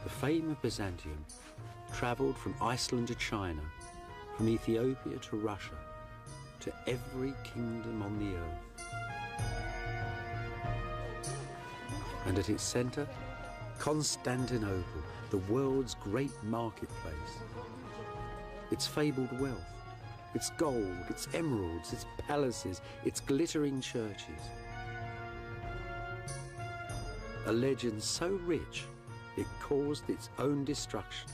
The fame of Byzantium travelled from Iceland to China, from Ethiopia to Russia, to every kingdom on the earth. And at its centre, Constantinople, the world's great marketplace. Its fabled wealth, its gold, its emeralds, its palaces, its glittering churches. A legend so rich it caused its own destruction.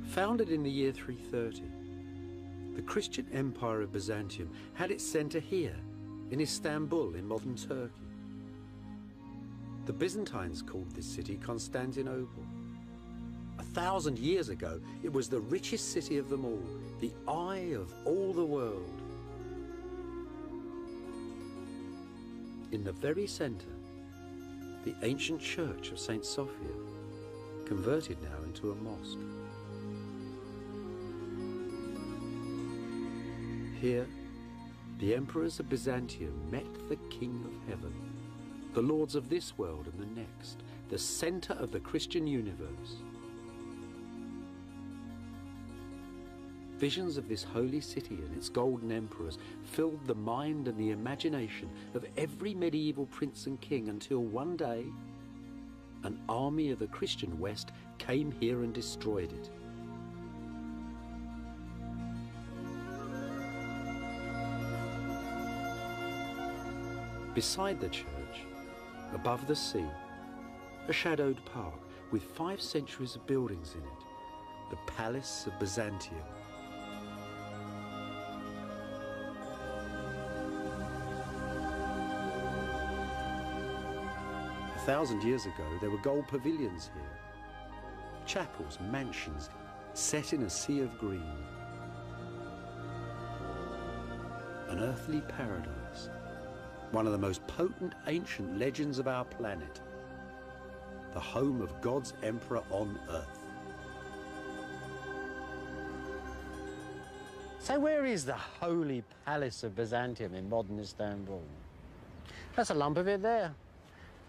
Founded in the year 330, the Christian Empire of Byzantium had its centre here, in Istanbul, in modern Turkey. The Byzantines called this city Constantinople. 1,000 years ago, it was the richest city of them all, the eye of all the world. In the very centre, the ancient church of St. Sophia, converted now into a mosque. Here, the emperors of Byzantium met the King of Heaven, the lords of this world and the next, the centre of the Christian universe. Visions of this holy city and its golden emperors filled the mind and the imagination of every medieval prince and king until one day, an army of the Christian West came here and destroyed it. Beside the church, above the sea, a shadowed park with 5 centuries of buildings in it, the Palace of Byzantium. A 1,000 years ago, there were gold pavilions here, chapels, mansions, set in a sea of green. An earthly paradise. One of the most potent ancient legends of our planet, the home of God's emperor on earth. So where is the Holy Palace of Byzantium in modern Istanbul? That's a lump of it there.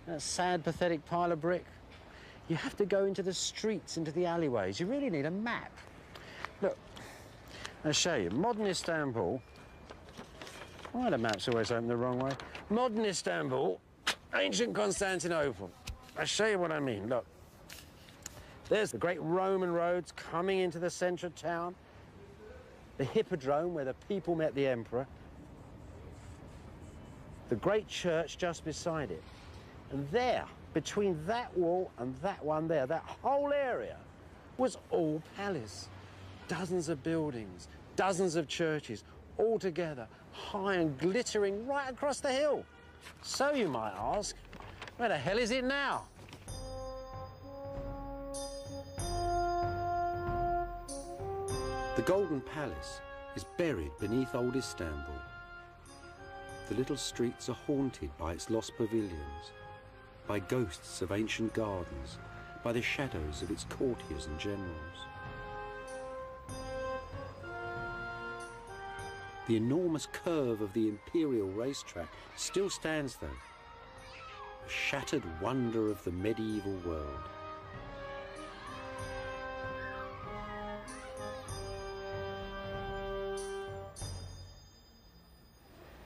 That sad, pathetic pile of brick. You have to go into the streets, into the alleyways. You really need a map. Look, I'll show you. Modern Istanbul. Why the map's always open the wrong way? Modern Istanbul, ancient Constantinople. I'll show you what I mean. Look, there's the great Roman roads coming into the centre of town, the Hippodrome where the people met the emperor, the great church just beside it. And there, between that wall and that one there, that whole area was all palace. Dozens of buildings, dozens of churches, all together, high and glittering right across the hill. So you might ask, where the hell is it now? The Golden Palace is buried beneath old Istanbul. The little streets are haunted by its lost pavilions, by ghosts of ancient gardens, by the shadows of its courtiers and generals. The enormous curve of the imperial racetrack still stands though, a shattered wonder of the medieval world.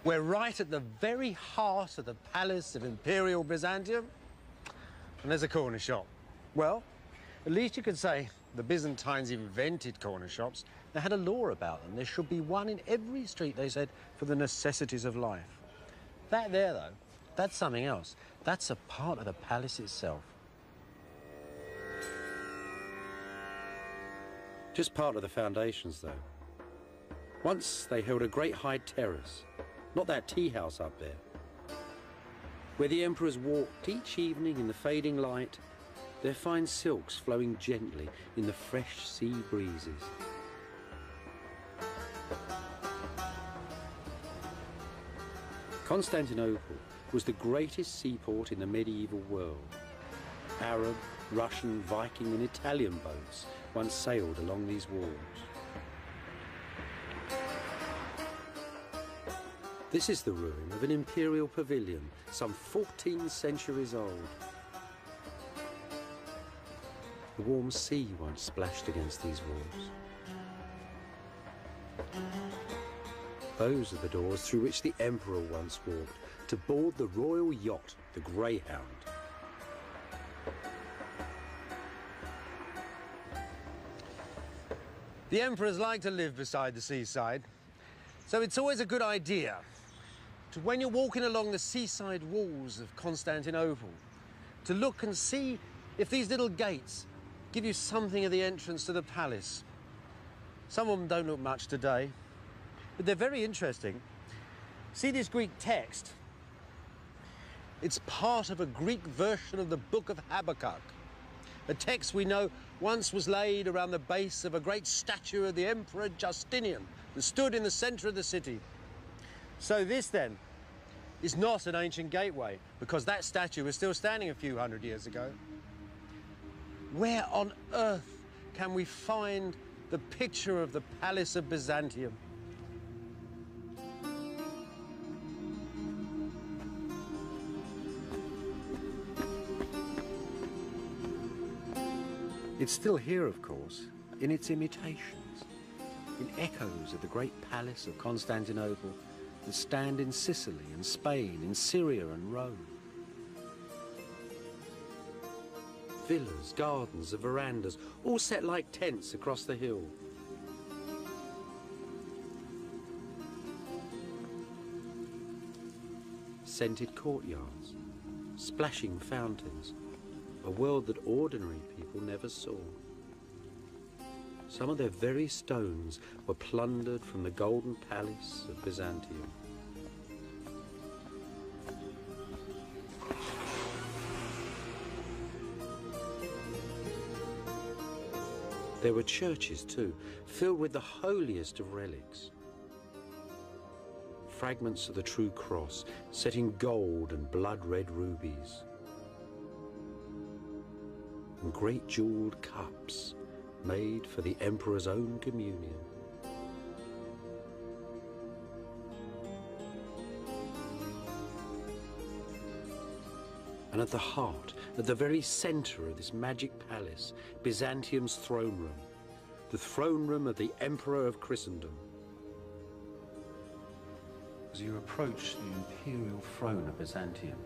We're right at the very heart of the Palace of Imperial Byzantium, and there's a corner shop. Well, at least you could say the Byzantines invented corner shops. They had a law about them. There should be one in every street, they said, for the necessities of life. That there, though, that's something else. That's a part of the palace itself. Just part of the foundations, though. Once they held a great high terrace, not that tea house up there, where the emperors walked each evening in the fading light, their fine silks flowing gently in the fresh sea breezes. Constantinople was the greatest seaport in the medieval world. Arab, Russian, Viking and Italian boats once sailed along these walls. This is the ruin of an imperial pavilion, some 14 centuries old. The warm sea once splashed against these walls. Those are the doors through which the emperor once walked to board the royal yacht, the Greyhound. The emperors like to live beside the seaside, so it's always a good idea to, when you're walking along the seaside walls of Constantinople, to look and see if these little gates give you something of the entrance to the palace. Some of them don't look much today, but they're very interesting. See this Greek text? It's part of a Greek version of the Book of Habakkuk, a text we know once was laid around the base of a great statue of the Emperor Justinian that stood in the centre of the city. So this, then, is not an ancient gateway, because that statue was still standing a few hundred years ago. Where on earth can we find the picture of the Palace of Byzantium? It's still here, of course, in its imitations, in echoes of the great palace of Constantinople that stand in Sicily and Spain, in Syria and Rome. Villas, gardens, and verandas, all set like tents across the hill. Scented courtyards, splashing fountains, a world that ordinary people never saw. Some of their very stones were plundered from the golden palace of Byzantium. There were churches too, filled with the holiest of relics. Fragments of the true cross set in gold and blood-red rubies. And great jewelled cups made for the emperor's own communion. And at the heart, at the very centre of this magic palace, Byzantium's throne room, the throne room of the Emperor of Christendom. As you approach the imperial throne of Byzantium,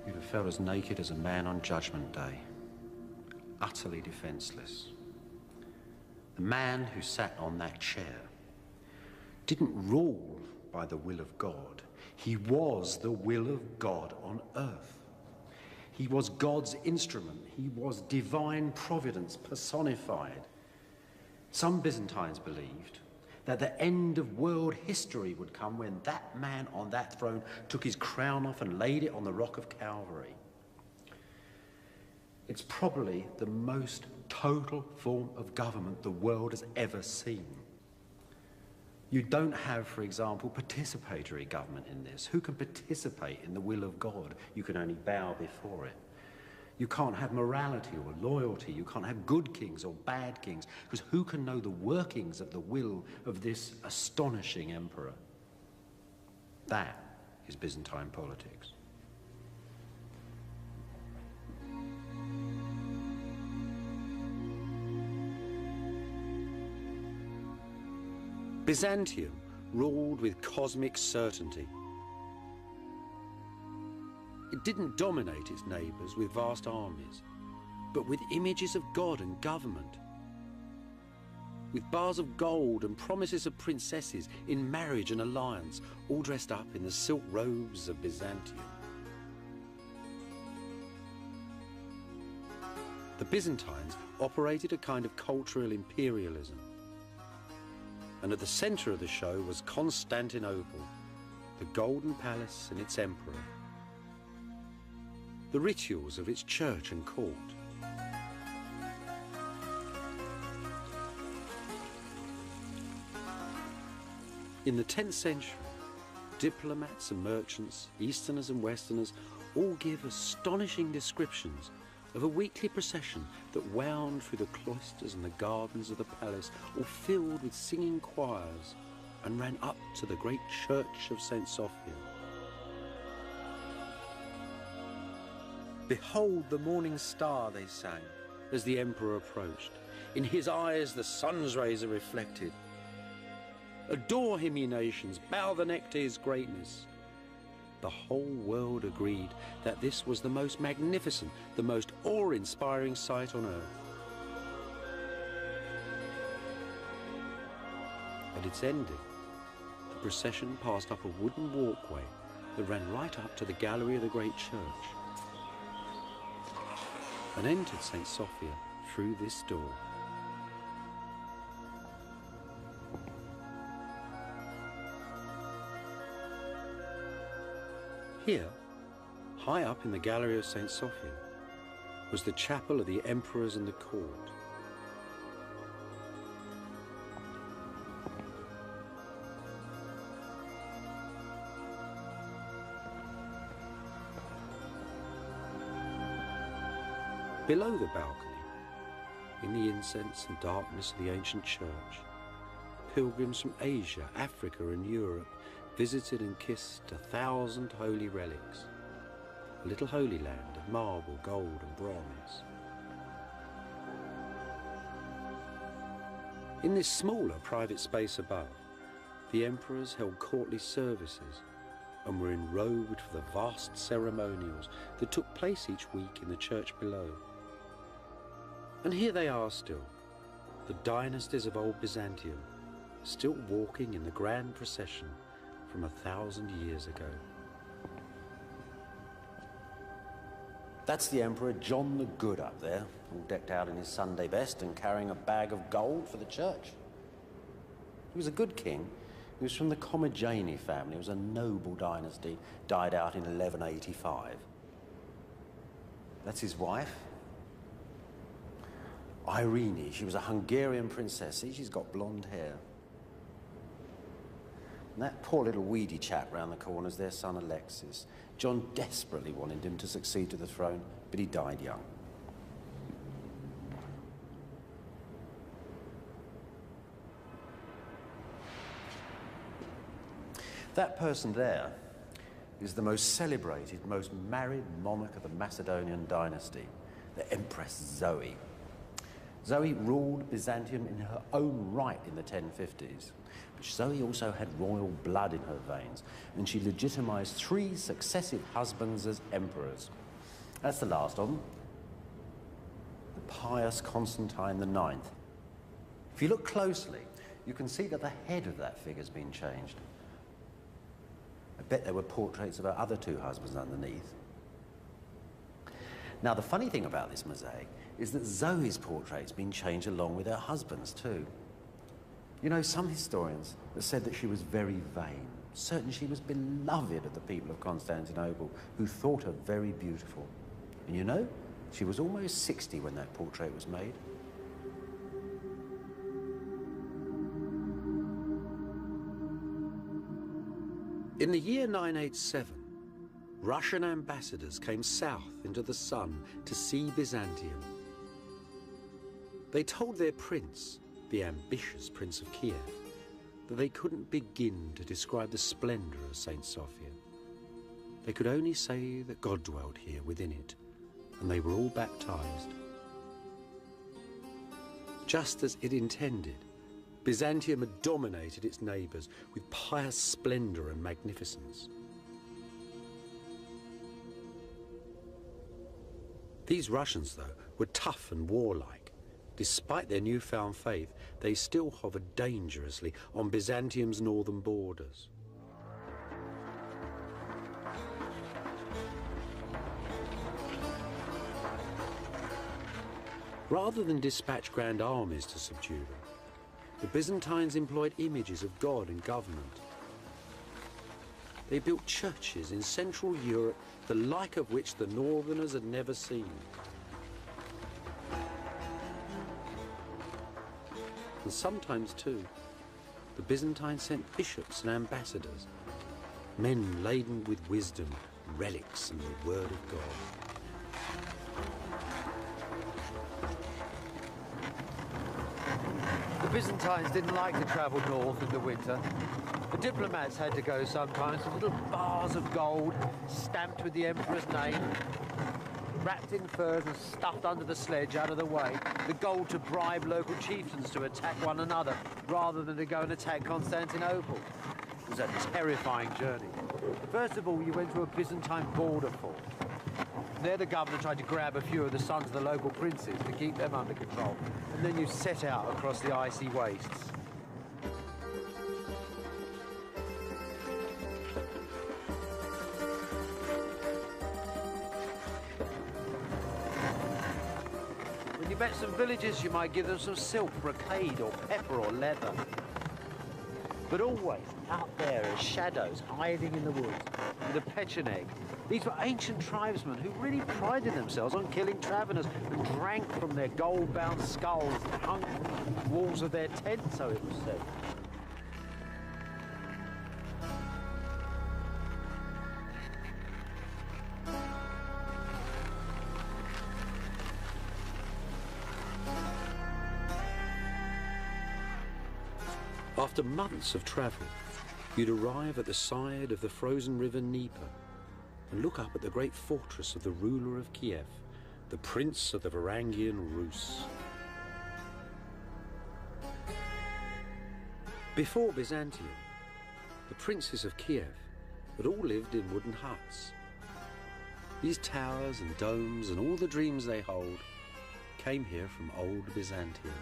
you'd have felt as naked as a man on Judgment Day, utterly defenceless. The man who sat on that chair didn't rule by the will of God. He was the will of God on earth. He was God's instrument. He was divine providence personified. Some Byzantines believed that the end of world history would come when that man on that throne took his crown off and laid it on the rock of Calvary. It's probably the most total form of government the world has ever seen. You don't have, for example, participatory government in this. Who can participate in the will of God? You can only bow before it. You can't have morality or loyalty. You can't have good kings or bad kings, because who can know the workings of the will of this astonishing emperor? That is Byzantine politics. Byzantium ruled with cosmic certainty. It didn't dominate its neighbours with vast armies, but with images of God and government, with bars of gold and promises of princesses in marriage and alliance, all dressed up in the silk robes of Byzantium. The Byzantines operated a kind of cultural imperialism, and at the centre of the show was Constantinople, the Golden Palace and its emperor, the rituals of its church and court. In the 10th century, Diplomats and merchants, Easterners and Westerners, all give astonishing descriptions of a weekly procession that wound through the cloisters and the gardens of the palace, all filled with singing choirs, and ran up to the great church of St. Sophia. "Behold the morning star," they sang, as the emperor approached. "In his eyes the sun's rays are reflected. Adore him, ye nations, bow the neck to his greatness." The whole world agreed that this was the most magnificent, the most awe-inspiring sight on earth. At its ending, the procession passed up a wooden walkway that ran right up to the gallery of the great church and entered St. Sophia through this door. Here, high up in the gallery of St. Sophia, was the chapel of the emperors and the court. Below the balcony, in the incense and darkness of the ancient church, pilgrims from Asia, Africa and Europe visited and kissed 1,000 holy relics, a little holy land of marble, gold and bronze. In this smaller private space above, the emperors held courtly services and were enrobed for the vast ceremonials that took place each week in the church below. And here they are still, the dynasties of old Byzantium, still walking in the grand procession from 1,000 years ago. That's the Emperor John the Good up there, all decked out in his Sunday best and carrying a bag of gold for the church. He was a good king. He was from the Commagene family. It was a noble dynasty, died out in 1185. That's his wife, Irene. She was a Hungarian princess. See, she's got blonde hair. And that poor little weedy chap round the corner is their son Alexis. John desperately wanted him to succeed to the throne, but he died young. That person there is the most celebrated, most married monarch of the Macedonian dynasty, the Empress Zoe. Zoe ruled Byzantium in her own right in the 1050s. But Zoe also had royal blood in her veins, and she legitimized 3 successive husbands as emperors. That's the last of them, the pious Constantine IX. If you look closely, you can see that the head of that figure's been changed. I bet there were portraits of her other 2 husbands underneath. Now, the funny thing about this mosaic is that Zoe's portrait's been changed along with her husband's too. You know, some historians have said that she was very vain, certain she was beloved of the people of Constantinople, who thought her very beautiful. And you know, she was almost 60 when that portrait was made. In the year 987, Russian ambassadors came south into the sun to see Byzantium. They told their prince, the ambitious Prince of Kiev, that they couldn't begin to describe the splendor of St. Sophia. They could only say that God dwelt here within it, and they were all baptized. Just as it intended, Byzantium had dominated its neighbors with pious splendor and magnificence. These Russians, though, were tough and warlike. Despite their newfound faith, they still hovered dangerously on Byzantium's northern borders. Rather than dispatch grand armies to subdue them, the Byzantines employed images of God and government. They built churches in Central Europe, the like of which the Northerners had never seen. And sometimes, too, the Byzantines sent bishops and ambassadors, men laden with wisdom, relics and the word of God. The Byzantines didn't like to travel north in the winter. The diplomats had to go sometimes with little bars of gold stamped with the emperor's name, wrapped in furs and stuffed under the sledge out of the way. The gold to bribe local chieftains to attack one another rather than to go and attack Constantinople. It was a terrifying journey. First of all, you went to a Byzantine border fort. There the governor tried to grab a few of the sons of the local princes to keep them under control. And then you set out across the icy wastes. When you met some villagers, you might give them some silk, brocade, or pepper, or leather. But always out there as shadows hiding in the woods with a Pecheneg. These were ancient tribesmen who really prided themselves on killing travellers and drank from their gold-bound skulls that hung from the walls of their tents, so it was said. After months of travel, you'd arrive at the side of the frozen river Dnieper and look up at the great fortress of the ruler of Kiev, the prince of the Varangian Rus. Before Byzantium, the princes of Kiev had all lived in wooden huts. These towers and domes and all the dreams they hold came here from old Byzantium.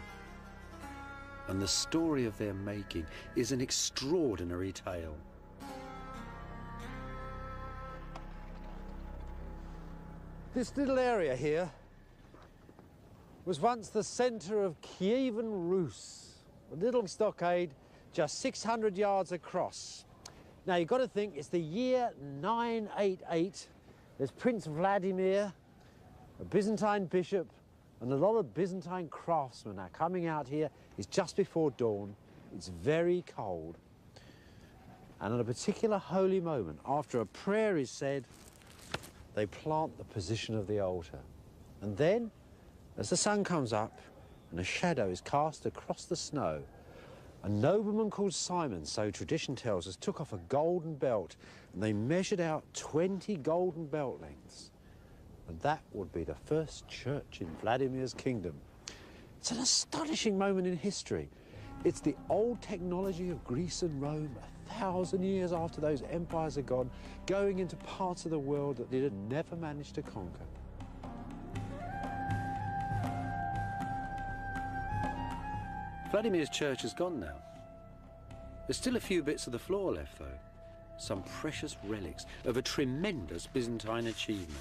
And the story of their making is an extraordinary tale. This little area here was once the centre of Kievan Rus, a little stockade just 600 yards across. Now you've got to think it's the year 988. There's Prince Vladimir, a Byzantine bishop, and a lot of Byzantine craftsmen are coming out here. It's just before dawn. It's very cold. And at a particular holy moment, after a prayer is said, they plant the position of the altar. And then, as the sun comes up and a shadow is cast across the snow, a nobleman called Simon, so tradition tells us, took off a golden belt and they measured out 20 golden belt lengths. And that would be the first church in Vladimir's kingdom. It's an astonishing moment in history. It's the old technology of Greece and Rome, 1,000 years after those empires are gone, going into parts of the world that they had never managed to conquer. Vladimir's church is gone now. There's still a few bits of the floor left, though. Some precious relics of a tremendous Byzantine achievement.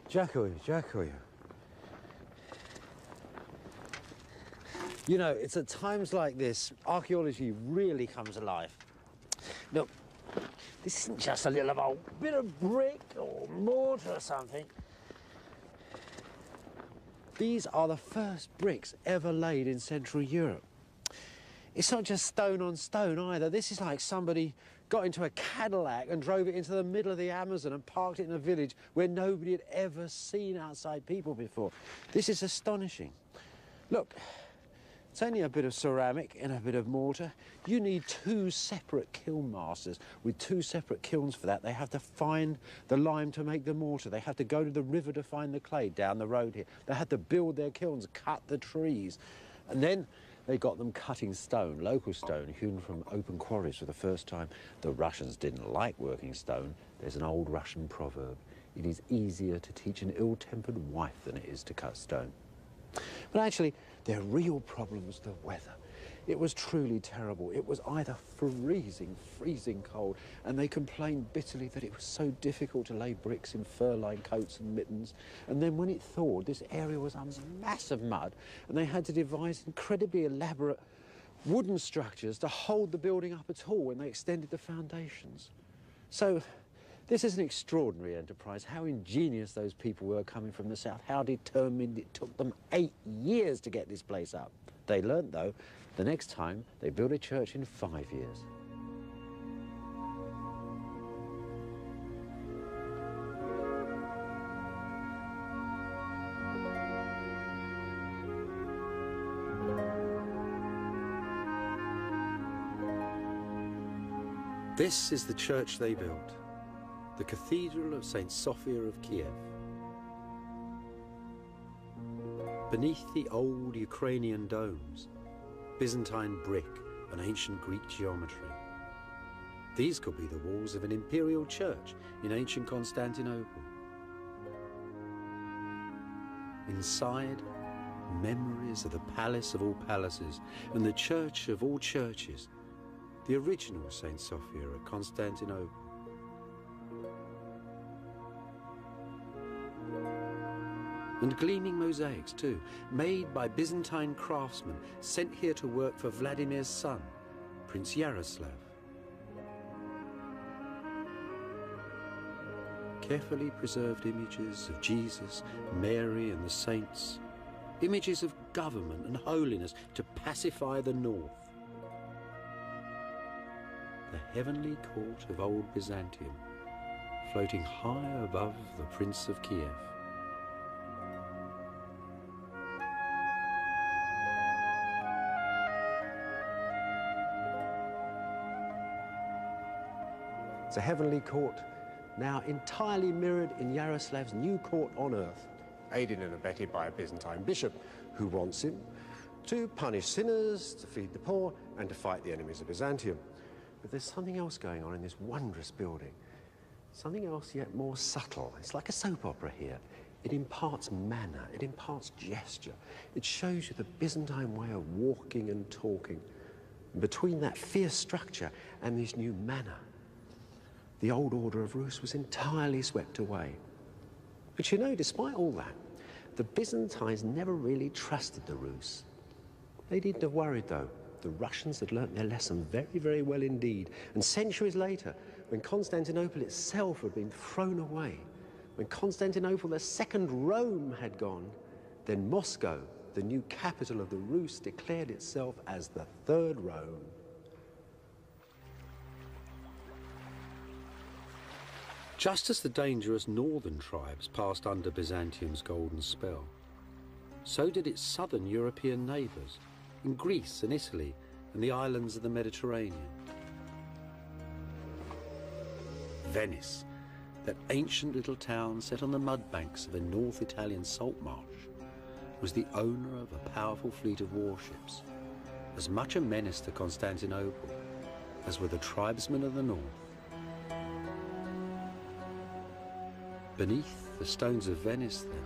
Dziękuję. You know, it's at times like this, archaeology really comes alive. Look, this isn't just a little old bit of brick or mortar or something. These are the first bricks ever laid in Central Europe. It's not just stone on stone either. This is like somebody got into a Cadillac and drove it into the middle of the Amazon and parked it in a village where nobody had ever seen outside people before. This is astonishing. Look, it's only a bit of ceramic and a bit of mortar. You need two separate kiln masters with two separate kilns for that. They have to find the lime to make the mortar. They have to go to the river to find the clay down the road here. They have to build their kilns, cut the trees. And then they got them cutting stone, local stone, hewn from open quarries for the first time. The Russians didn't like working stone. There's an old Russian proverb. It is easier to teach an ill-tempered wife than it is to cut stone. But actually, their real problem was the weather. It was truly terrible. It was either freezing cold, and they complained bitterly that it was so difficult to lay bricks in fur-lined coats and mittens. And then when it thawed, this area was a mass of mud, and they had to devise incredibly elaborate wooden structures to hold the building up at all when they extended the foundations. So this is an extraordinary enterprise. How ingenious those people were coming from the south, how determined it took them 8 years to get this place up. They learnt, though, the next time they built a church in 5 years. This is the church they built, the Cathedral of St. Sophia of Kiev. Beneath the old Ukrainian domes, Byzantine brick and ancient Greek geometry. These could be the walls of an imperial church in ancient Constantinople. Inside, memories of the palace of all palaces and the church of all churches, the original St. Sophia at Constantinople. And gleaming mosaics too, made by Byzantine craftsmen sent here to work for Vladimir's son, Prince Yaroslav. Carefully preserved images of Jesus, Mary and the saints, images of government and holiness to pacify the north. The heavenly court of old Byzantium, floating high above the Prince of Kiev. It's a heavenly court, now entirely mirrored in Yaroslav's new court on earth, aided and abetted by a Byzantine bishop who wants him to punish sinners, to feed the poor, and to fight the enemies of Byzantium. But there's something else going on in this wondrous building, something else yet more subtle. It's like a soap opera here. It imparts manner, it imparts gesture. It shows you the Byzantine way of walking and talking. And between that fierce structure and this new manner, the old order of Rus was entirely swept away. But you know, despite all that, the Byzantines never really trusted the Rus. They needn't have worried, though. The Russians had learnt their lesson very, very well indeed. And centuries later, when Constantinople itself had been thrown away, when Constantinople, the second Rome, had gone, then Moscow, the new capital of the Rus, declared itself as the third Rome. Just as the dangerous northern tribes passed under Byzantium's golden spell, so did its southern European neighbours, in Greece and Italy and the islands of the Mediterranean. Venice, that ancient little town set on the mud banks of a North Italian salt marsh, was the owner of a powerful fleet of warships, as much a menace to Constantinople as were the tribesmen of the north. Beneath the stones of Venice, then,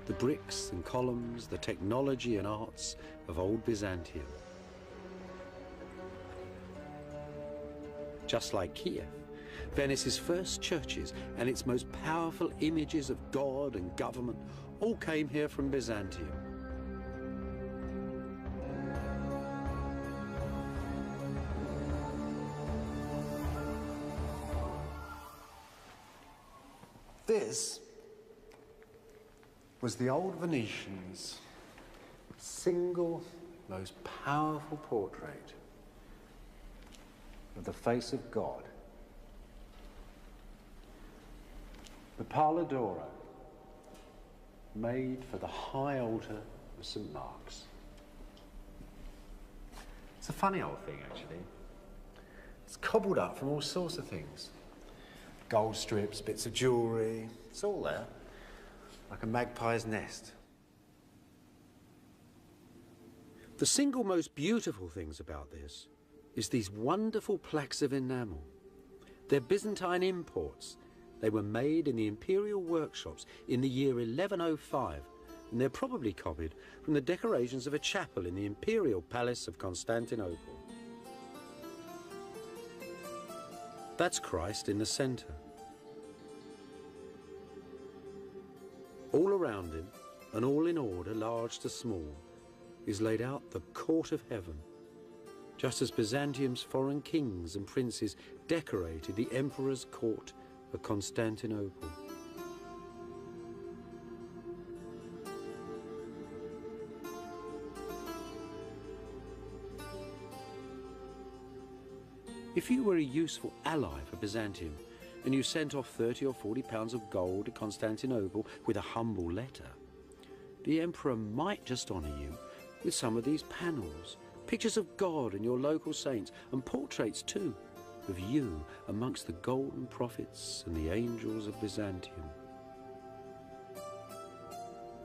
the bricks and columns, the technology and arts of old Byzantium. Just like Kiev, Venice's first churches and its most powerful images of God and government all came here from Byzantium. This was the old Venetians' single most powerful portrait of the face of God. The Palla d'Oro, made for the high altar of St. Mark's. It's a funny old thing, actually. It's cobbled up from all sorts of things. Gold strips, bits of jewellery, it's all there, like a magpie's nest. The single most beautiful things about this is these wonderful plaques of enamel. They're Byzantine imports. They were made in the imperial workshops in the year 1105, and they're probably copied from the decorations of a chapel in the Imperial Palace of Constantinople. That's Christ in the centre. All around him, and all in order, large to small, is laid out the court of heaven, just as Byzantium's foreign kings and princes decorated the emperor's court of Constantinople. If you were a useful ally for Byzantium, and you sent off 30 or 40 pounds of gold to Constantinople with a humble letter, the emperor might just honour you with some of these panels, pictures of God and your local saints, and portraits too of you amongst the golden prophets and the angels of Byzantium.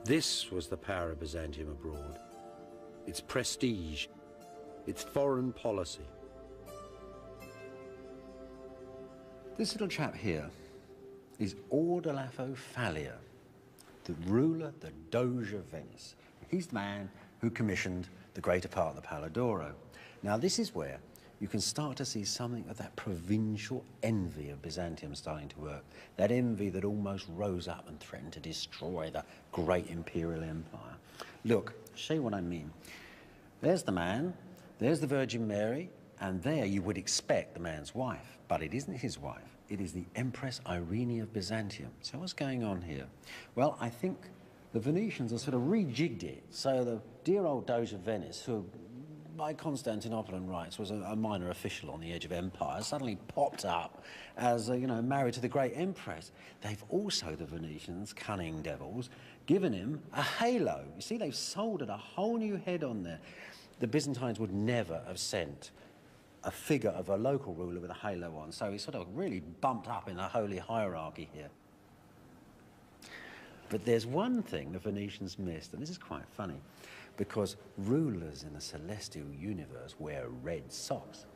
This was the power of Byzantium abroad, its prestige, its foreign policy. This little chap here is Ordolafo Fallia, the ruler, the Doge of Venice. He's the man who commissioned the greater part of the Palo d'Oro. Now, this is where you can start to see something of that provincial envy of Byzantium starting to work. That envy that almost rose up and threatened to destroy the great imperial empire. Look, show you what I mean. There's the man, there's the Virgin Mary, and there you would expect the man's wife. But it isn't his wife. It is the Empress Irene of Byzantium. So what's going on here? Well, I think the Venetians have sort of rejigged it. So the dear old Doge of Venice, who by Constantinopolitan rights was a minor official on the edge of empire, suddenly popped up as, you know, married to the great empress. They've also, the Venetians, cunning devils, given him a halo. You see, they've soldered a whole new head on there. The Byzantines would never have sent a figure of a local ruler with a halo on, so he's sort of really bumped up in the holy hierarchy here. But there's one thing the Venetians missed, and this is quite funny, because rulers in the celestial universe wear red socks.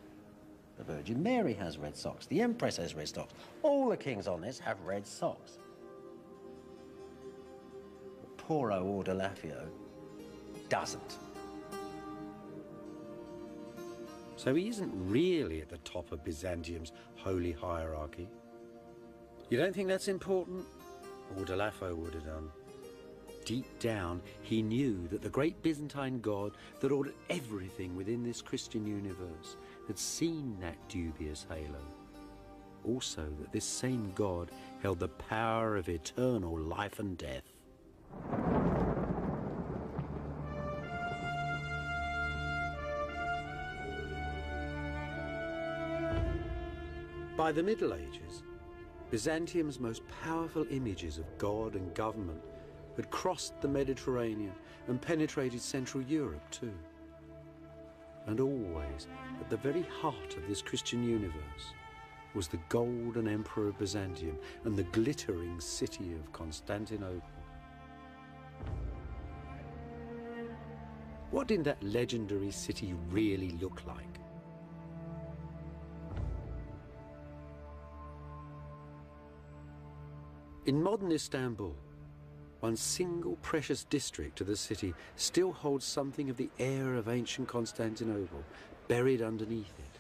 The Virgin Mary has red socks, the Empress has red socks, all the kings on this have red socks. But poor old Ordolafio doesn't. So he isn't really at the top of Byzantium's holy hierarchy. You don't think that's important? Ordolafo would have done. Deep down, he knew that the great Byzantine God that ordered everything within this Christian universe had seen that dubious halo. Also that this same God held the power of eternal life and death. By the Middle Ages, Byzantium's most powerful images of God and government had crossed the Mediterranean and penetrated Central Europe too. And always, at the very heart of this Christian universe, was the golden emperor of Byzantium and the glittering city of Constantinople. What did that legendary city really look like? In modern Istanbul, one single precious district of the city still holds something of the air of ancient Constantinople buried underneath it.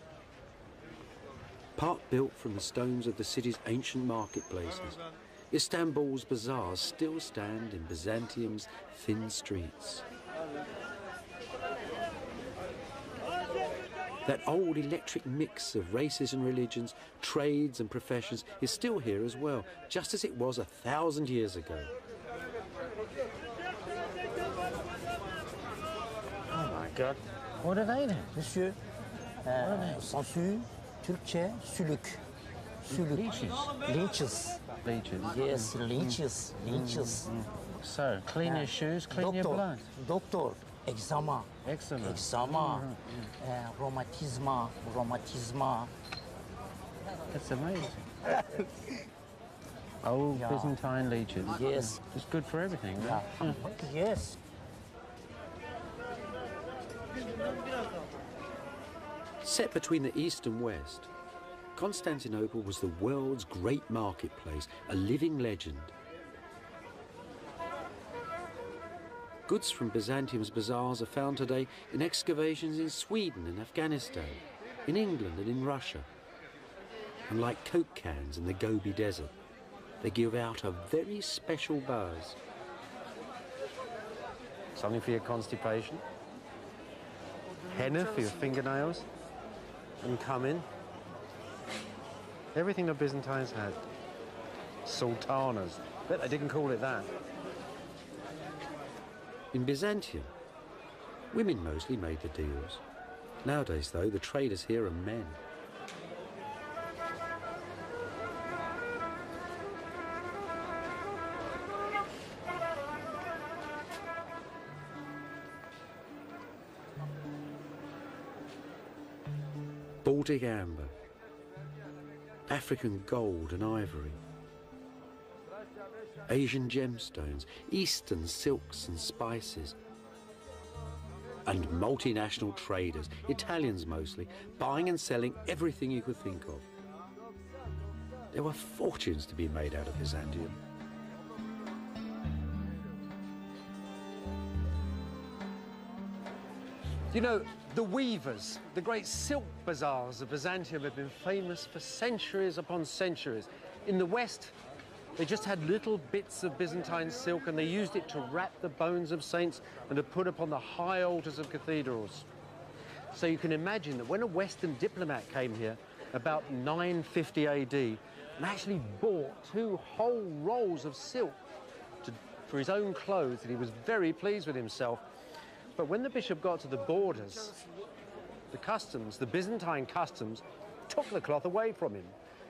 Part built from the stones of the city's ancient marketplaces, Istanbul's bazaars still stand in Byzantium's thin streets. That old electric mix of races and religions, trades and professions is still here as well, just as it was 1,000 years ago. Oh my God. What are they then? Monsieur, sangsue, Türkçe, sülük. Sülük. Leeches. Leeches. Yes, leeches. Leeches. So, clean your shoes, clean your blood. Doctor, eczema. Eczema. Eczema. Rheumatisma. That's amazing. Old Byzantine leeches. Yes. It's good for everything, right? Yes. Set between the east and west, Constantinople was the world's great marketplace, a living legend. Goods from Byzantium's bazaars are found today in excavations in Sweden and Afghanistan, in England and in Russia. And like Coke cans in the Gobi Desert, they give out a very special buzz. Something for your constipation, henna for your fingernails, and cumin. Everything the Byzantines had. Sultanas. Bet they didn't call it that. In Byzantium, women mostly made the deals. Nowadays, though, the traders here are men. Baltic amber, African gold and ivory, Asian gemstones, Eastern silks and spices, and multinational traders, Italians mostly, buying and selling everything you could think of. There were fortunes to be made out of Byzantium. You know, the weavers, the great silk bazaars of Byzantium have been famous for centuries upon centuries. In the West, they just had little bits of Byzantine silk and they used it to wrap the bones of saints and to put upon the high altars of cathedrals. So you can imagine that when a Western diplomat came here about 950 AD and actually bought 2 whole rolls of silk for his own clothes, and he was very pleased with himself. But when the bishop got to the borders, the Byzantine customs, took the cloth away from him.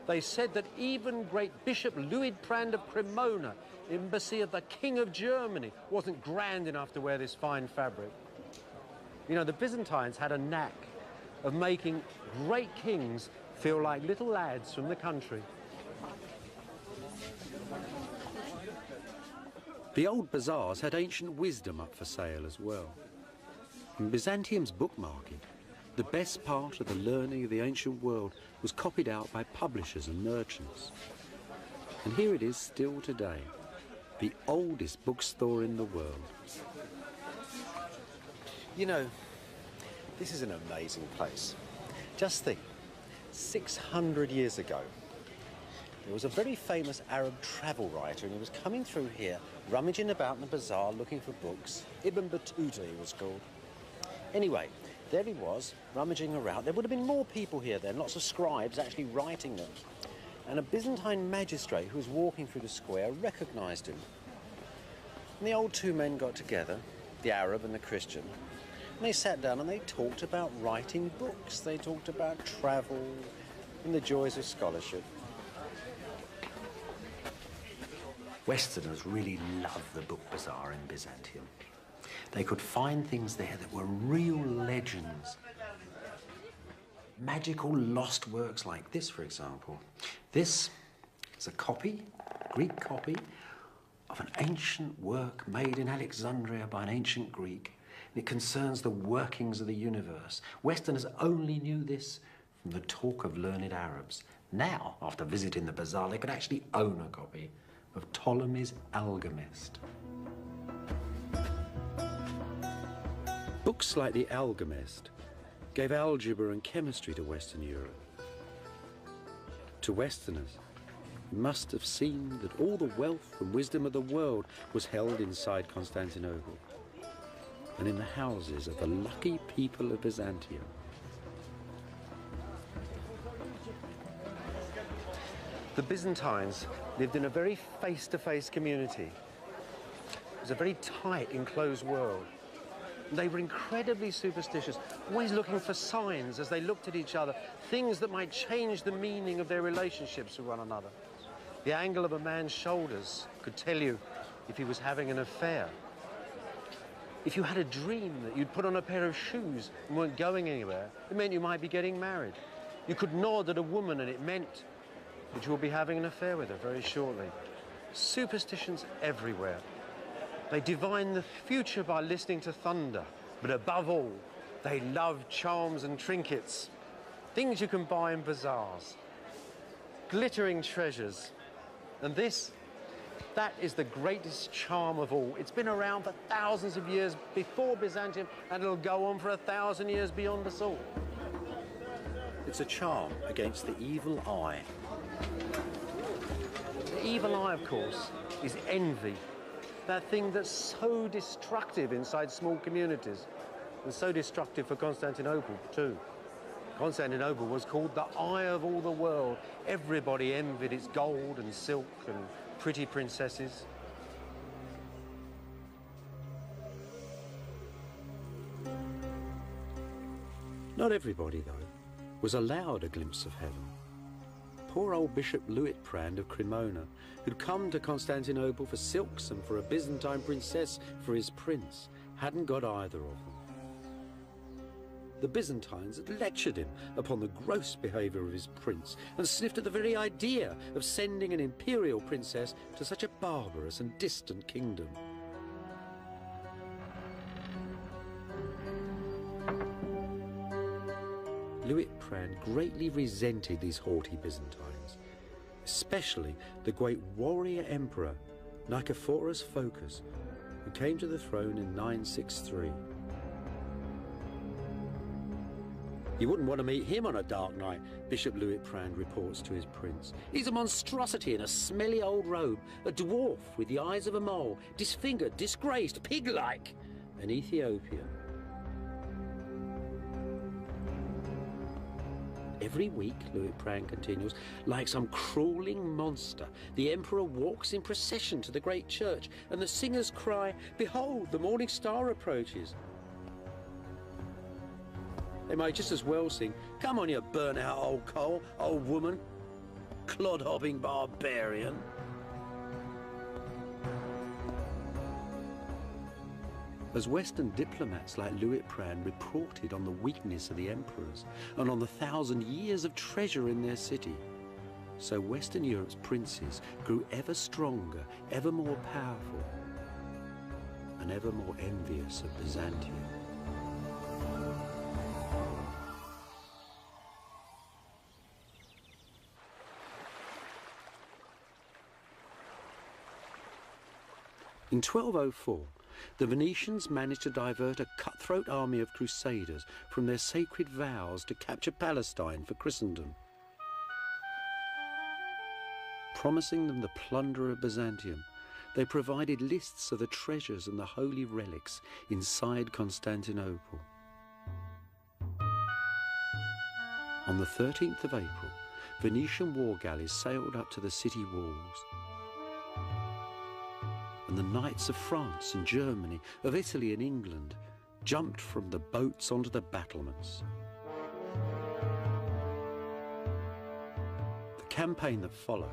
They said that even great Bishop Luidprand of Cremona, embassy of the King of Germany, wasn't grand enough to wear this fine fabric. You know, the Byzantines had a knack of making great kings feel like little lads from the country. The old bazaars had ancient wisdom up for sale as well. In Byzantium's book market, the best part of the learning of the ancient world was copied out by publishers and merchants. And here it is still today, the oldest bookstore in the world. You know, this is an amazing place. Just think, 600 years ago, there was a very famous Arab travel writer, and he was coming through here, rummaging about in the bazaar looking for books. Ibn Battuta he was called. Anyway, there he was, rummaging around. There would have been more people here then, lots of scribes actually writing them. And a Byzantine magistrate who was walking through the square recognised him. And the old 2 men got together, the Arab and the Christian, and they sat down and they talked about writing books. They talked about travel and the joys of scholarship. Westerners really loved the book bazaar in Byzantium. They could find things there that were real legends. Magical lost works like this, for example. This is a copy, a Greek copy, of an ancient work made in Alexandria by an ancient Greek. And it concerns the workings of the universe. Westerners only knew this from the talk of learned Arabs. Now, after visiting the bazaar, they could actually own a copy of Ptolemy's Alchemist. Books like the Alchemist gave algebra and chemistry to Western Europe. To Westerners, it must have seemed that all the wealth and wisdom of the world was held inside Constantinople and in the houses of the lucky people of Byzantium. The Byzantines lived in a very face-to-face community. It was a very tight, enclosed world. They were incredibly superstitious, always looking for signs as they looked at each other, things that might change the meaning of their relationships with one another. The angle of a man's shoulders could tell you if he was having an affair. If you had a dream that you'd put on a pair of shoes and weren't going anywhere, it meant you might be getting married. You could nod at a woman and it meant that you will be having an affair with her very shortly. Superstitions everywhere. They divined the future by listening to thunder, but above all, they loved charms and trinkets, things you can buy in bazaars, glittering treasures. And this That is the greatest charm of all. It's been around for thousands of years before Byzantium, and it'll go on for 1,000 years beyond us all. It's a charm against the evil eye. The evil eye, of course, is envy. That thing that's so destructive inside small communities, and so destructive for Constantinople, too. Constantinople was called the eye of all the world. Everybody envied its gold and silk and pretty princesses. Not everybody, though, was allowed a glimpse of heaven. Poor old Bishop Luitprand of Cremona, who'd come to Constantinople for silks and for a Byzantine princess for his prince, hadn't got either of them. The Byzantines had lectured him upon the gross behaviour of his prince and sniffed at the very idea of sending an imperial princess to such a barbarous and distant kingdom. Luitprand greatly resented these haughty Byzantines, especially the great warrior emperor Nicephorus Phocas, who came to the throne in 963. You wouldn't want to meet him on a dark night, Bishop Luitprand reports to his prince. He's a monstrosity in a smelly old robe, a dwarf with the eyes of a mole, disfigured, disgraced, pig-like, an Ethiopian. Every week, Luitprand continues, like some crawling monster, the emperor walks in procession to the great church, and the singers cry, "Behold, the morning star approaches." They might just as well sing, "Come on, you burnt-out old coal, old woman, clod-hopping barbarian." As Western diplomats like Luitprand reported on the weakness of the emperors and on the 1,000 years of treasure in their city, so Western Europe's princes grew ever stronger, ever more powerful, and ever more envious of Byzantium. In 1204, the Venetians managed to divert a cutthroat army of crusaders from their sacred vows to capture Palestine for Christendom. Promising them the plunder of Byzantium, they provided lists of the treasures and the holy relics inside Constantinople. On the 13th of April, Venetian war galleys sailed up to the city walls. And the knights of France and Germany, of Italy and England, jumped from the boats onto the battlements. The campaign that followed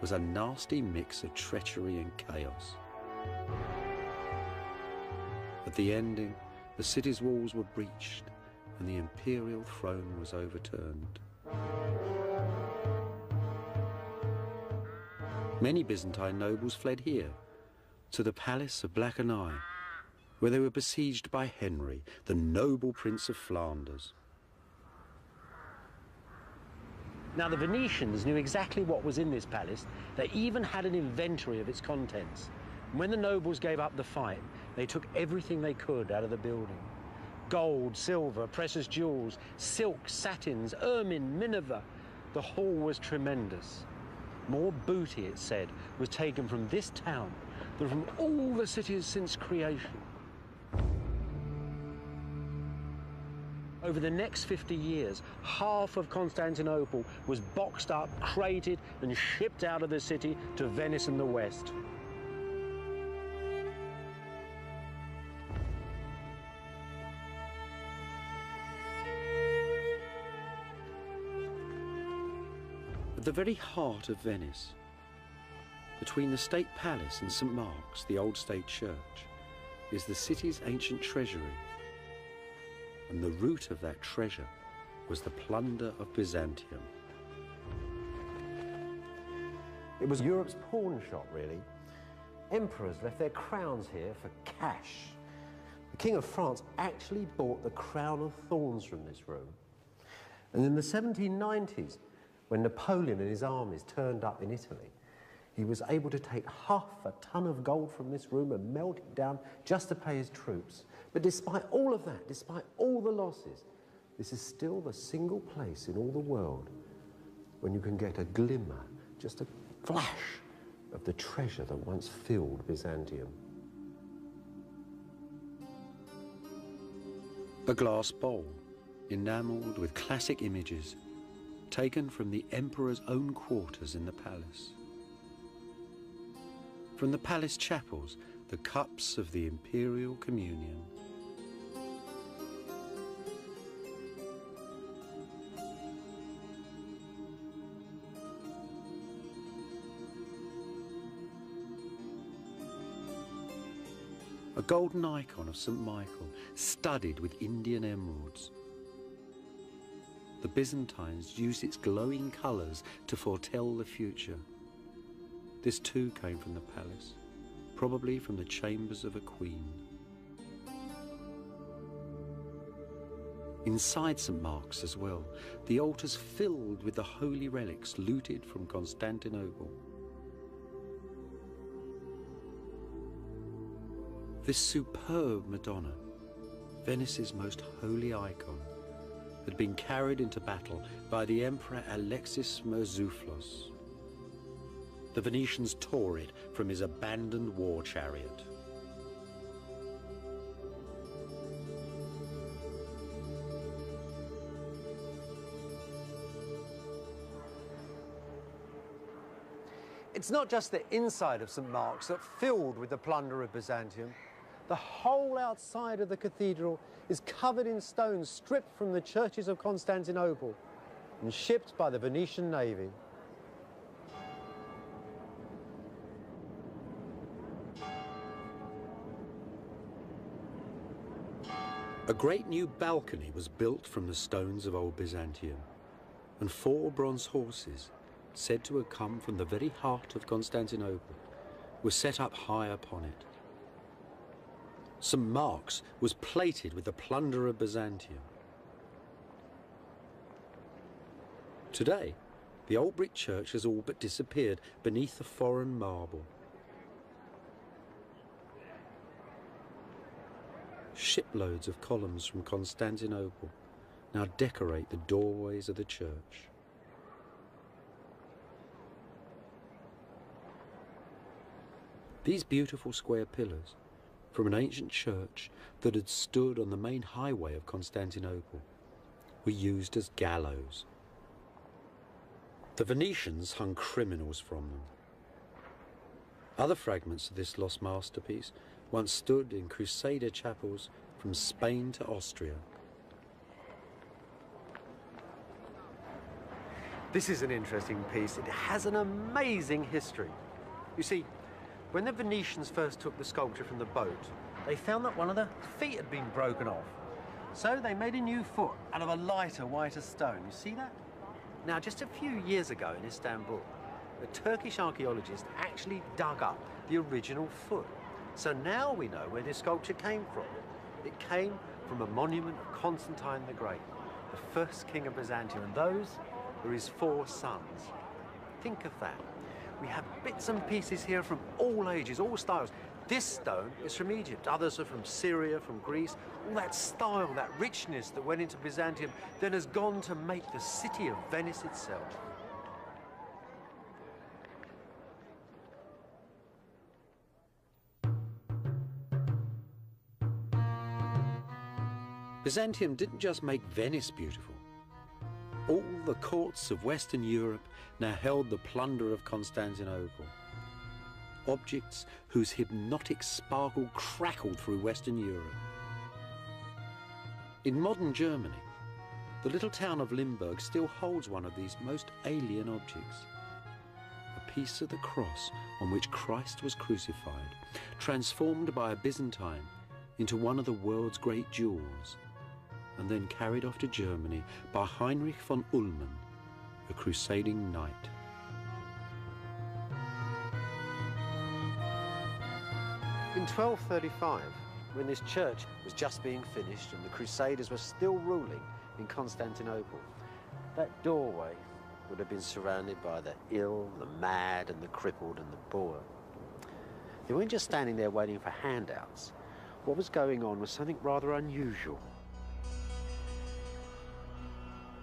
was a nasty mix of treachery and chaos. At the ending, the city's walls were breached and the imperial throne was overturned. Many Byzantine nobles fled here, to the palace of Blackernay, where they were besieged by Henry, the noble Prince of Flanders. Now, the Venetians knew exactly what was in this palace. They even had an inventory of its contents. And when the nobles gave up the fight, they took everything they could out of the building. Gold, silver, precious jewels, silk, satins, ermine, minever. The haul was tremendous. More booty, it said, was taken from this town than from all the cities since creation. Over the next 50 years, half of Constantinople was boxed up, crated, and shipped out of the city to Venice and the West. At the very heart of Venice, between the State Palace and St. Mark's, the old state church, is the city's ancient treasury. And the root of that treasure was the plunder of Byzantium. It was Europe's pawn shop, really. Emperors left their crowns here for cash. The King of France actually bought the crown of thorns from this room. And in the 1790s, when Napoleon and his armies turned up in Italy, He was able to take half a ton of gold from this room and melt it down just to pay his troops. But despite all of that, despite all the losses, this is still the single place in all the world when you can get a glimmer, just a flash of the treasure that once filled Byzantium. A glass bowl, enamelled with classic images, taken from the emperor's own quarters in the palace. From the palace chapels, the cups of the imperial communion. A golden icon of St. Michael, studded with Indian emeralds. The Byzantines used its glowing colours to foretell the future. This too came from the palace, probably from the chambers of a queen. Inside St. Mark's as well, the altars filled with the holy relics looted from Constantinople. This superb Madonna, Venice's most holy icon, had been carried into battle by the Emperor Alexis Murtzouphlos. The Venetians tore it from his abandoned war chariot. It's not just the inside of St. Mark's that filled with the plunder of Byzantium. The whole outside of the cathedral is covered in stones stripped from the churches of Constantinople and shipped by the Venetian navy. A great new balcony was built from the stones of old Byzantium, and 4 bronze horses, said to have come from the very heart of Constantinople, were set up high upon it. St. Mark's was plated with the plunder of Byzantium. Today, the old brick church has all but disappeared beneath the foreign marble. Shiploads of columns from Constantinople now decorate the doorways of the church. These beautiful square pillars from an ancient church that had stood on the main highway of Constantinople were used as gallows. The Venetians hung criminals from them. Other fragments of this lost masterpiece once stood in Crusader chapels from Spain to Austria. This is an interesting piece. It has an amazing history. You see, when the Venetians first took the sculpture from the boat, they found that one of the feet had been broken off. So they made a new foot out of a lighter, whiter stone. You see that? Now, just a few years ago in Istanbul, a Turkish archaeologist actually dug up the original foot. So now we know where this sculpture came from. It came from a monument of Constantine the Great, the first king of Byzantium, and those were his 4 sons. Think of that. We have bits and pieces here from all ages, all styles. This stone is from Egypt, others are from Syria, from Greece. All that style, that richness that went into Byzantium then has gone to make the city of Venice itself. Byzantium didn't just make Venice beautiful. All the courts of Western Europe now held the plunder of Constantinople. Objects whose hypnotic sparkle crackled through Western Europe. In modern Germany, the little town of Limburg still holds one of these most alien objects. A piece of the cross on which Christ was crucified, transformed by a Byzantine into one of the world's great jewels, and then carried off to Germany by Heinrich von Ullmann, a crusading knight. In 1235, when this church was just being finished and the Crusaders were still ruling in Constantinople, that doorway would have been surrounded by the ill, the mad, and the crippled, and the poor. They weren't just standing there waiting for handouts. What was going on was something rather unusual.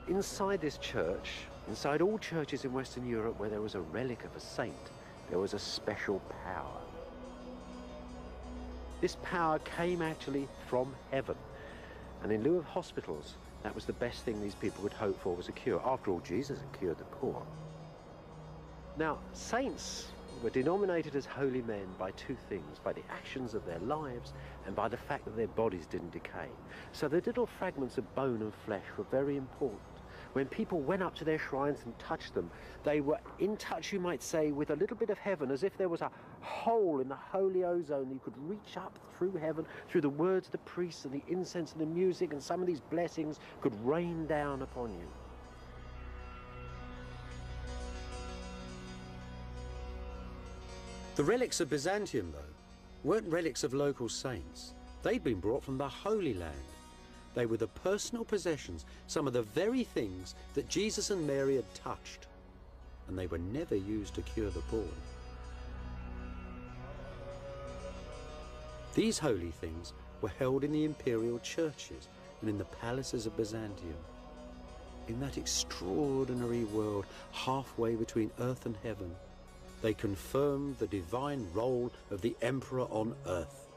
Inside this church, inside all churches in Western Europe where there was a relic of a saint, there was a special power. This power came actually from heaven. And in lieu of hospitals, that was the best thing these people could hope for, was a cure. After all, Jesus had cured the poor. Now, saints were denominated as holy men by two things: by the actions of their lives and by the fact that their bodies didn't decay. So the little fragments of bone and flesh were very important. When people went up to their shrines and touched them, they were in touch, you might say, with a little bit of heaven, as if there was a hole in the holy ozone. You could reach up through heaven, through the words of the priests and the incense and the music, and some of these blessings could rain down upon you. The relics of Byzantium, though, weren't relics of local saints. They'd been brought from the Holy Land. They were the personal possessions, some of the very things that Jesus and Mary had touched, and they were never used to cure the poor. These holy things were held in the imperial churches and in the palaces of Byzantium. In that extraordinary world halfway between earth and heaven, they confirmed the divine role of the emperor on earth.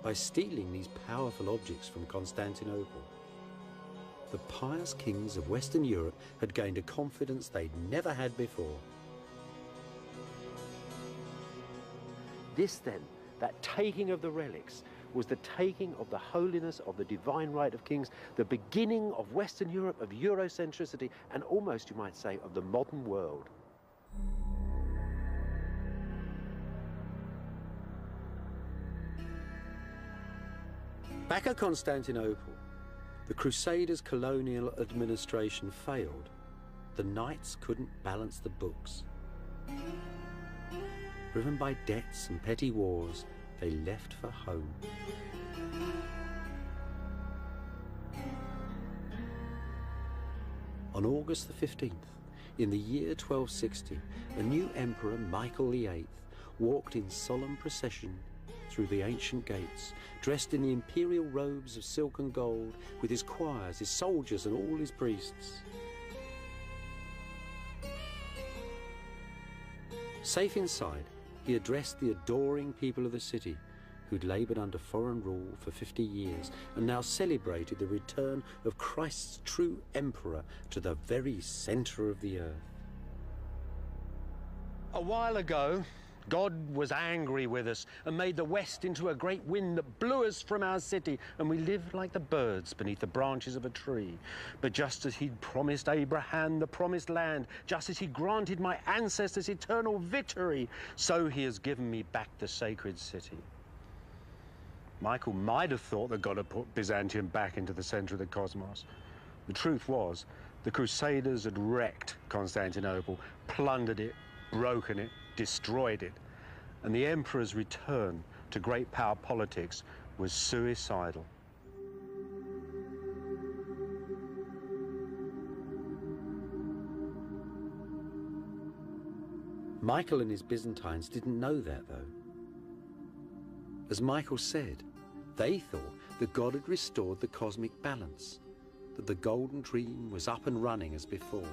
By stealing these powerful objects from Constantinople, the pious kings of Western Europe had gained a confidence they'd never had before. This then, that taking of the relics, was the taking of the holiness of the divine right of kings, the beginning of Western Europe, of Eurocentricity, and almost, you might say, of the modern world. Back at Constantinople, the Crusaders' colonial administration failed. The knights couldn't balance the books. Driven by debts and petty wars, they left for home. On August the 15th, in the year 1260, a new emperor, Michael VIII, walked in solemn procession through the ancient gates, dressed in the imperial robes of silk and gold, with his choirs, his soldiers, and all his priests. Safe inside, he addressed the adoring people of the city, who'd laboured under foreign rule for 50 years and now celebrated the return of Christ's true emperor to the very centre of the earth. A while ago, God was angry with us and made the West into a great wind that blew us from our city, and we lived like the birds beneath the branches of a tree. But just as he'd promised Abraham the promised land, just as he granted my ancestors eternal victory, so he has given me back the sacred city. Michael might have thought that God had put Byzantium back into the centre of the cosmos. The truth was, the Crusaders had wrecked Constantinople, plundered it, broken it, destroyed it, and the emperor's return to great power politics was suicidal. Michael and his Byzantines didn't know that, though. As Michael said, they thought that God had restored the cosmic balance, that the Golden Dream was up and running as before.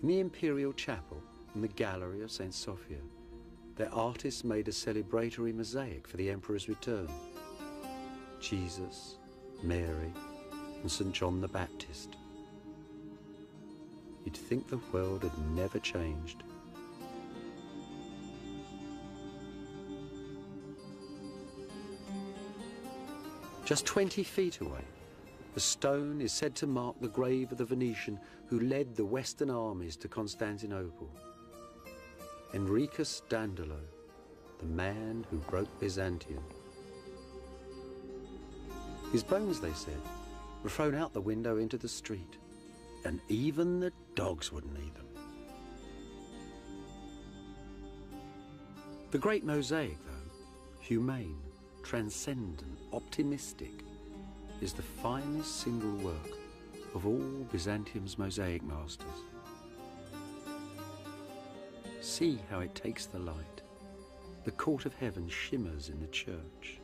In the Imperial Chapel, in the gallery of St. Sophia, their artists made a celebratory mosaic for the Emperor's return. Jesus, Mary, and St. John the Baptist. You'd think the world had never changed. Just 20 feet away, a stone is said to mark the grave of the Venetian who led the Western armies to Constantinople. Enricus Dandolo, the man who broke Byzantium. His bones, they said, were thrown out the window into the street, and even the dogs wouldn't eat them. The great mosaic, though, humane, transcendent, optimistic, is the finest single work of all Byzantium's mosaic masters. See how it takes the light. The court of heaven shimmers in the church.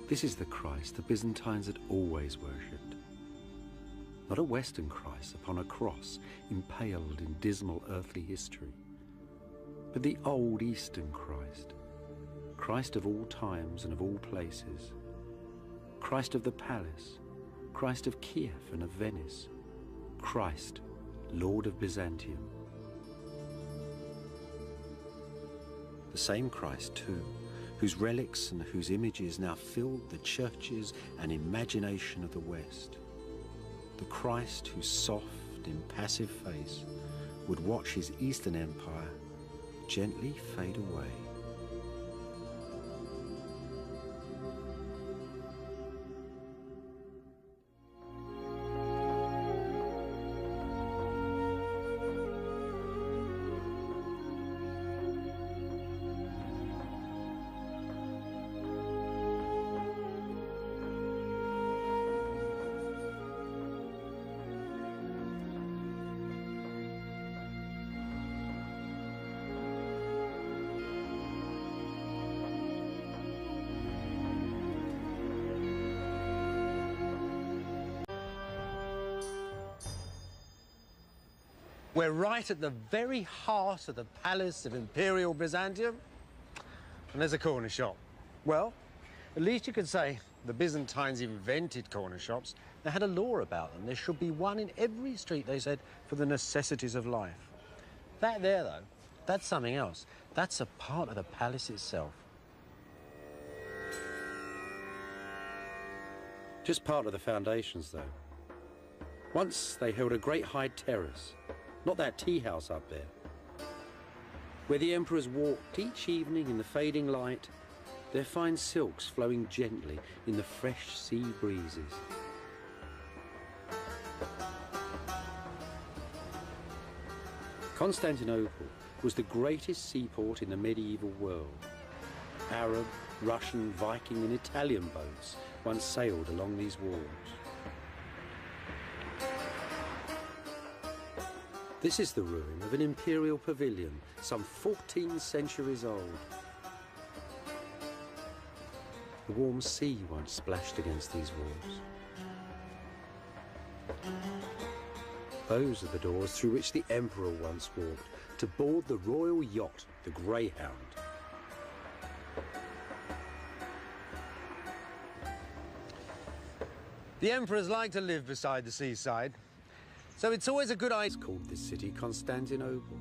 This is the Christ the Byzantines had always worshipped. Not a Western Christ upon a cross, impaled in dismal earthly history, but the old Eastern Christ, Christ of all times and of all places, Christ of the palace, Christ of Kiev and of Venice, Christ, Lord of Byzantium. The same Christ too, whose relics and whose images now filled the churches and imagination of the West. The Christ whose soft, impassive face would watch his Eastern Empire gently fade away. We're right at the very heart of the palace of Imperial Byzantium, and there's a corner shop. Well, at least you could say the Byzantines invented corner shops. They had a law about them. There should be one in every street, they said, for the necessities of life. That there, though, that's something else. That's a part of the palace itself. Just part of the foundations, though. Once they held a great high terrace, not that tea house up there, where the emperors walked each evening in the fading light, their fine silks flowing gently in the fresh sea breezes. Constantinople was the greatest seaport in the medieval world. Arab, Russian, Viking and Italian boats once sailed along these walls. This is the ruin of an imperial pavilion, some 14 centuries old. The warm sea once splashed against these walls. Those are the doors through which the emperor once walked to board the royal yacht, the Greyhound. The emperors like to live beside the seaside, so it's always a good idea. It's called this city Constantinople.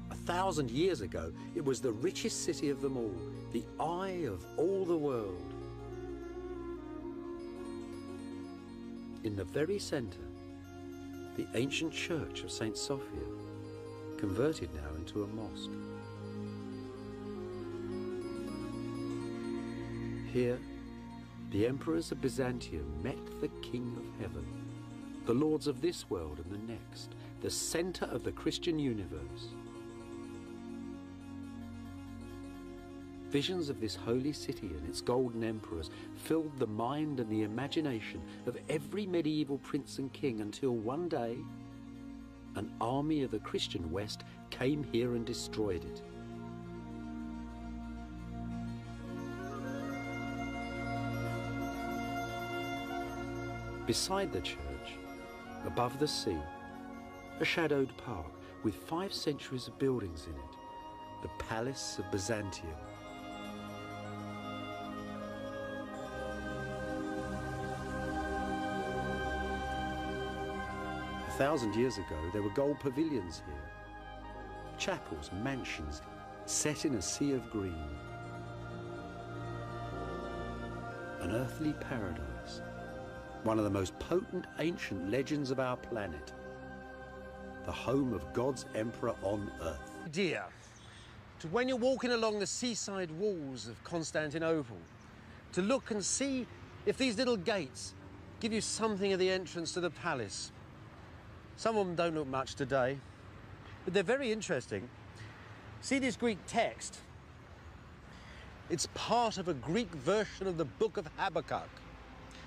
1,000 years ago, it was the richest city of them all, the eye of all the world. In the very centre, the ancient church of St. Sophia, converted now into a mosque. Here, the emperors of Byzantium met the King of Heaven, the lords of this world and the next, the centre of the Christian universe. Visions of this holy city and its golden emperors filled the mind and the imagination of every medieval prince and king until one day, an army of the Christian West came here and destroyed it. Beside the church, above the sea, a shadowed park with 5 centuries of buildings in it, the Palace of Byzantium. A 1,000 years ago, there were gold pavilions here, chapels, mansions, set in a sea of green. An earthly paradise, one of the most potent ancient legends of our planet, the home of God's emperor on earth. Dear, to when you're walking along the seaside walls of Constantinople, to look and see if these little gates give you something of the entrance to the palace. Some of them don't look much today, but they're very interesting. See this Greek text? It's part of a Greek version of the Book of Habakkuk,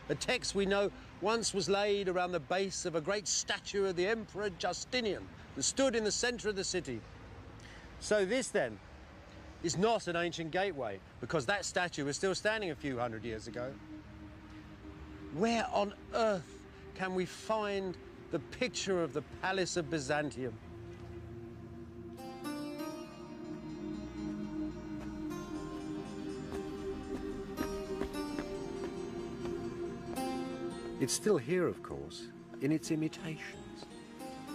a text we know once was laid around the base of a great statue of the Emperor Justinian that stood in the centre of the city. So this, then, is not an ancient gateway, because that statue was still standing a few hundred years ago. Where on earth can we find the picture of the Palace of Byzantium? It's still here, of course, in its imitations,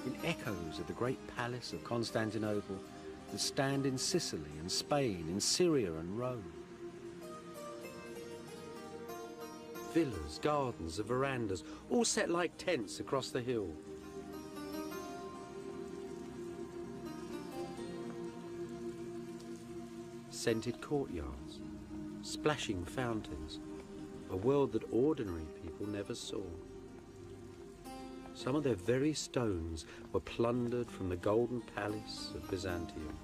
in echoes of the great palace of Constantinople that stand in Sicily and Spain, in Syria and Rome. Villas, gardens, and verandas, all set like tents across the hill. Scented courtyards, splashing fountains, a world that ordinary people never saw. Some of their very stones were plundered from the golden palace of Byzantium.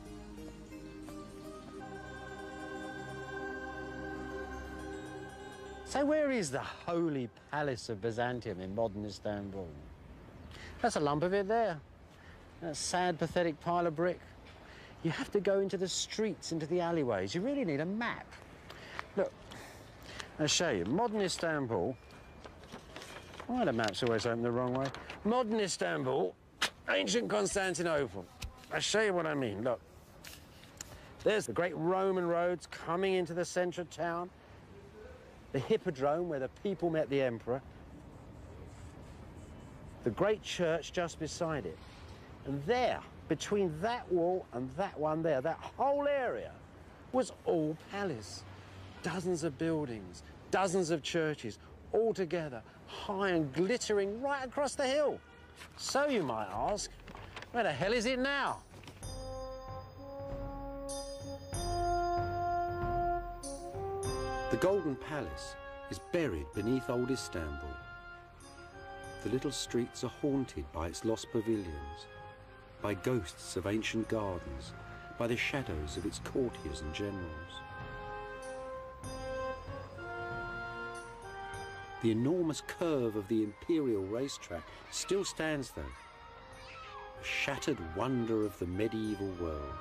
So where is the Holy Palace of Byzantium in modern Istanbul? That's a lump of it there. A sad, pathetic pile of brick. You have to go into the streets, into the alleyways. You really need a map. Look, I'll show you. Modern Istanbul. Why the maps always open the wrong way? Modern Istanbul, ancient Constantinople. I'll show you what I mean. Look, there's the great Roman roads coming into the centre of town. The Hippodrome, where the people met the emperor. The great church just beside it. And there, between that wall and that one there, that whole area was all palace. Dozens of buildings, dozens of churches, all together, high and glittering right across the hill. So you might ask, where the hell is it now? The Golden Palace is buried beneath old Istanbul. The little streets are haunted by its lost pavilions, by ghosts of ancient gardens, by the shadows of its courtiers and generals. The enormous curve of the imperial racetrack still stands though, a shattered wonder of the medieval world.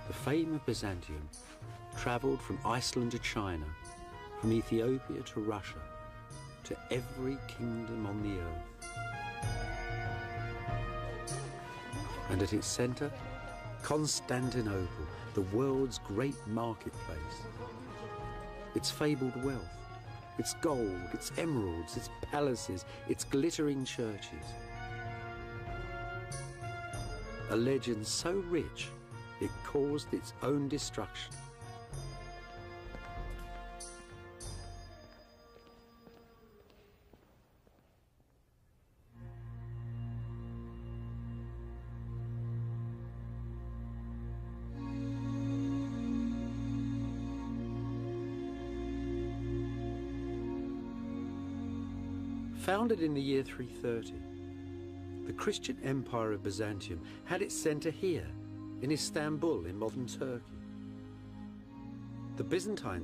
The fame of Byzantium travelled from Iceland to China, from Ethiopia to Russia, to every kingdom on the earth. And at its centre, Constantinople, the world's great marketplace. Its fabled wealth, its gold, its emeralds, its palaces, its glittering churches. A legend so rich it caused its own destruction. Founded in the year 330, the Christian Empire of Byzantium had its centre here, in Istanbul in modern Turkey. The Byzantines